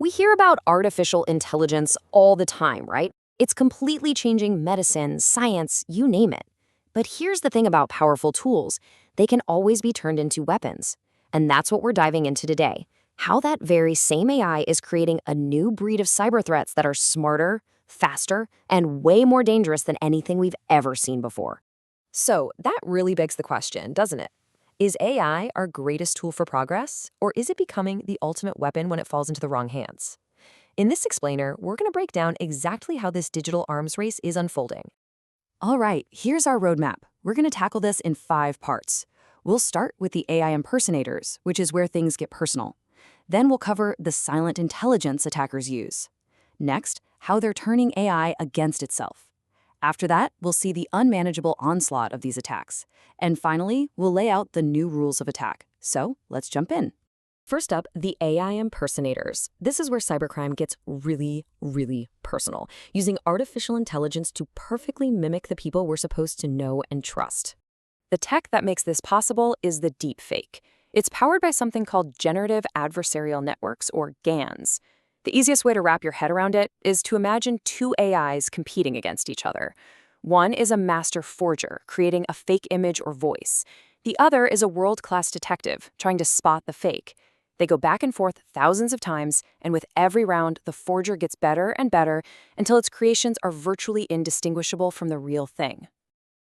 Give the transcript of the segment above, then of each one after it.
We hear about artificial intelligence all the time, right? It's completely changing medicine, science, you name it. But here's the thing about powerful tools. They can always be turned into weapons. And that's what we're diving into today. How that very same AI is creating a new breed of cyber threats that are smarter, faster, and way more dangerous than anything we've ever seen before. So that really begs the question, doesn't it? Is AI our greatest tool for progress, or is it becoming the ultimate weapon when it falls into the wrong hands? In this explainer, we're going to break down exactly how this digital arms race is unfolding. All right, here's our roadmap. We're going to tackle this in 5 parts. We'll start with the AI impersonators, which is where things get personal. Then we'll cover the silent intelligence attackers use. Next, how they're turning AI against itself. After that, we'll see the unmanageable onslaught of these attacks. And finally, we'll lay out the new rules of attack. So let's jump in. First up, the AI impersonators. This is where cybercrime gets really, really personal, using artificial intelligence to perfectly mimic the people we're supposed to know and trust. The tech that makes this possible is the deepfake. It's powered by something called Generative Adversarial Networks, or GANs. The easiest way to wrap your head around it is to imagine 2 AIs competing against each other. One is a master forger, creating a fake image or voice. The other is a world-class detective, trying to spot the fake. They go back and forth thousands of times, and with every round, the forger gets better and better until its creations are virtually indistinguishable from the real thing.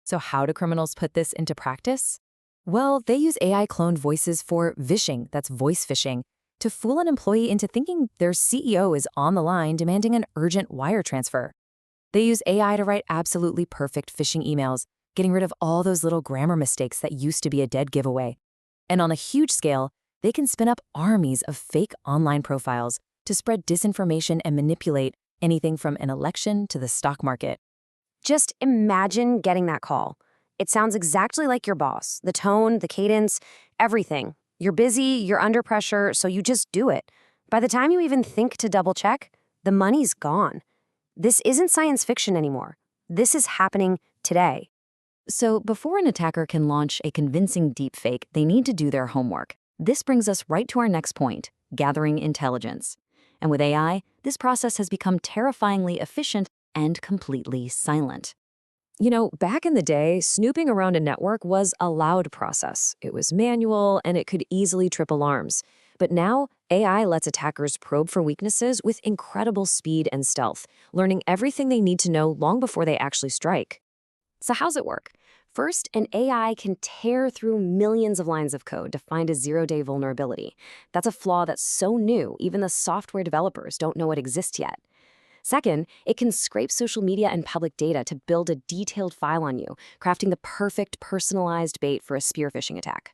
So how do criminals put this into practice? Well, they use AI-cloned voices for vishing, that's voice phishing, to fool an employee into thinking their CEO is on the line demanding an urgent wire transfer. They use AI to write absolutely perfect phishing emails, getting rid of all those little grammar mistakes that used to be a dead giveaway. And on a huge scale, they can spin up armies of fake online profiles to spread disinformation and manipulate anything from an election to the stock market. Just imagine getting that call. It sounds exactly like your boss. The tone, the cadence, everything. You're busy, you're under pressure, so you just do it. By the time you even think to double check, the money's gone. This isn't science fiction anymore. This is happening today. So before an attacker can launch a convincing deepfake, they need to do their homework. This brings us right to our next point, gathering intelligence. And with AI, this process has become terrifyingly efficient and completely silent. You know, back in the day, snooping around a network was a loud process. It was manual, and it could easily trip alarms. But now, AI lets attackers probe for weaknesses with incredible speed and stealth, learning everything they need to know long before they actually strike. So how's it work? First, an AI can tear through millions of lines of code to find a 0-day vulnerability. That's a flaw that's so new, even the software developers don't know it exists yet. Second, it can scrape social media and public data to build a detailed file on you, crafting the perfect personalized bait for a spear phishing attack.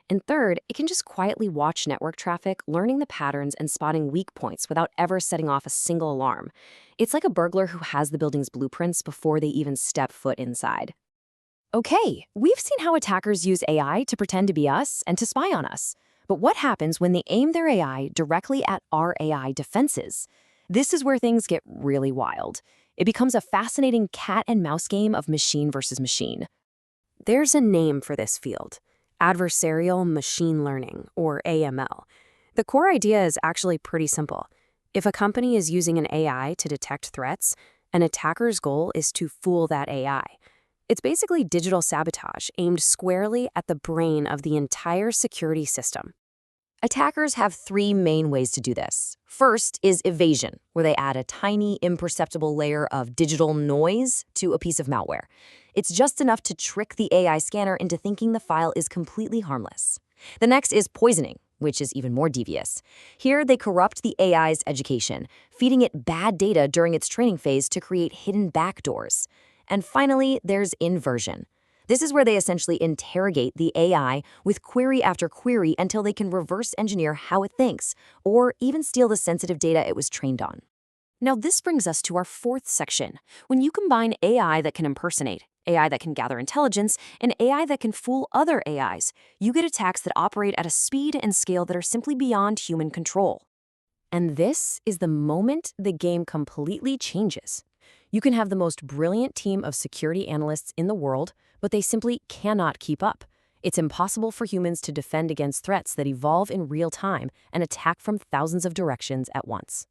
And third, it can just quietly watch network traffic, learning the patterns and spotting weak points without ever setting off a single alarm. It's like a burglar who has the building's blueprints before they even step foot inside. Okay, we've seen how attackers use AI to pretend to be us and to spy on us. But what happens when they aim their AI directly at our AI defenses? This is where things get really wild. It becomes a fascinating cat and mouse game of machine versus machine. There's a name for this field, Adversarial Machine Learning, or AML. The core idea is actually pretty simple. If a company is using an AI to detect threats, an attacker's goal is to fool that AI. It's basically digital sabotage aimed squarely at the brain of the entire security system. Attackers have 3 main ways to do this. First is evasion, where they add a tiny, imperceptible layer of digital noise to a piece of malware. It's just enough to trick the AI scanner into thinking the file is completely harmless. The next is poisoning, which is even more devious. Here, they corrupt the AI's education, feeding it bad data during its training phase to create hidden backdoors. And finally, there's inversion. This is where they essentially interrogate the AI with query after query until they can reverse engineer how it thinks, or even steal the sensitive data it was trained on. Now, this brings us to our 4th section. When you combine AI that can impersonate, AI that can gather intelligence, and AI that can fool other AIs, you get attacks that operate at a speed and scale that are simply beyond human control. And this is the moment the game completely changes. You can have the most brilliant team of security analysts in the world, but they simply cannot keep up. It's impossible for humans to defend against threats that evolve in real time and attack from thousands of directions at once.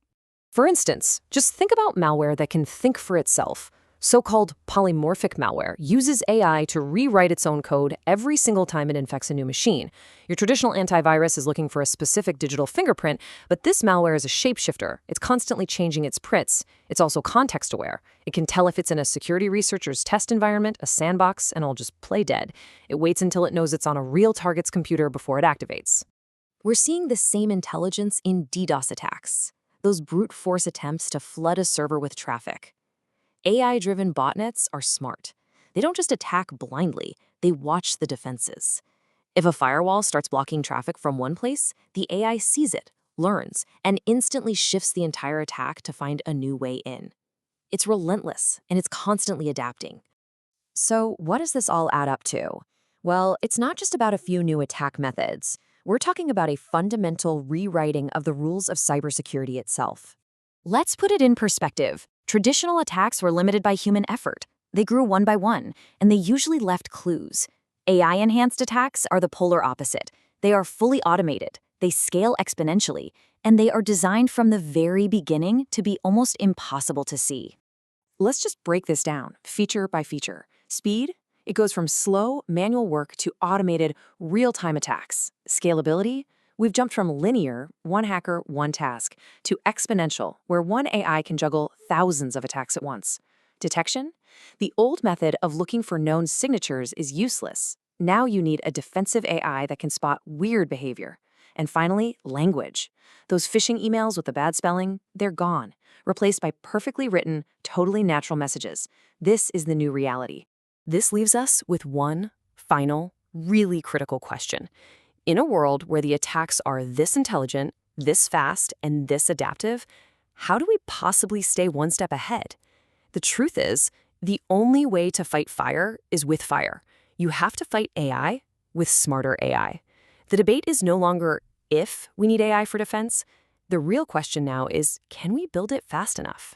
For instance, just think about malware that can think for itself. So-called polymorphic malware uses AI to rewrite its own code every single time it infects a new machine. Your traditional antivirus is looking for a specific digital fingerprint, but this malware is a shapeshifter. It's constantly changing its prints. It's also context-aware. It can tell if it's in a security researcher's test environment, a sandbox, and it'll just play dead. It waits until it knows it's on a real target's computer before it activates. We're seeing the same intelligence in DDoS attacks, those brute force attempts to flood a server with traffic. AI-driven botnets are smart. They don't just attack blindly, they watch the defenses. If a firewall starts blocking traffic from one place, the AI sees it, learns, and instantly shifts the entire attack to find a new way in. It's relentless, and it's constantly adapting. So what does this all add up to? Well, it's not just about a few new attack methods. We're talking about a fundamental rewriting of the rules of cybersecurity itself. Let's put it in perspective. Traditional attacks were limited by human effort. They grew one by one, and they usually left clues. AI-enhanced attacks are the polar opposite. They are fully automated, they scale exponentially, and they are designed from the very beginning to be almost impossible to see. Let's just break this down, feature by feature. Speed? It goes from slow, manual work to automated, real-time attacks. Scalability? We've jumped from linear, one hacker, one task, to exponential, where one AI can juggle thousands of attacks at once. Detection? The old method of looking for known signatures is useless. Now you need a defensive AI that can spot weird behavior. And finally, language. Those phishing emails with the bad spelling, they're gone, replaced by perfectly written, totally natural messages. This is the new reality. This leaves us with one final, really critical question. In a world where the attacks are this intelligent, this fast, and this adaptive, how do we possibly stay one step ahead? The truth is, the only way to fight fire is with fire. You have to fight AI with smarter AI. The debate is no longer if we need AI for defense. The real question now is, can we build it fast enough?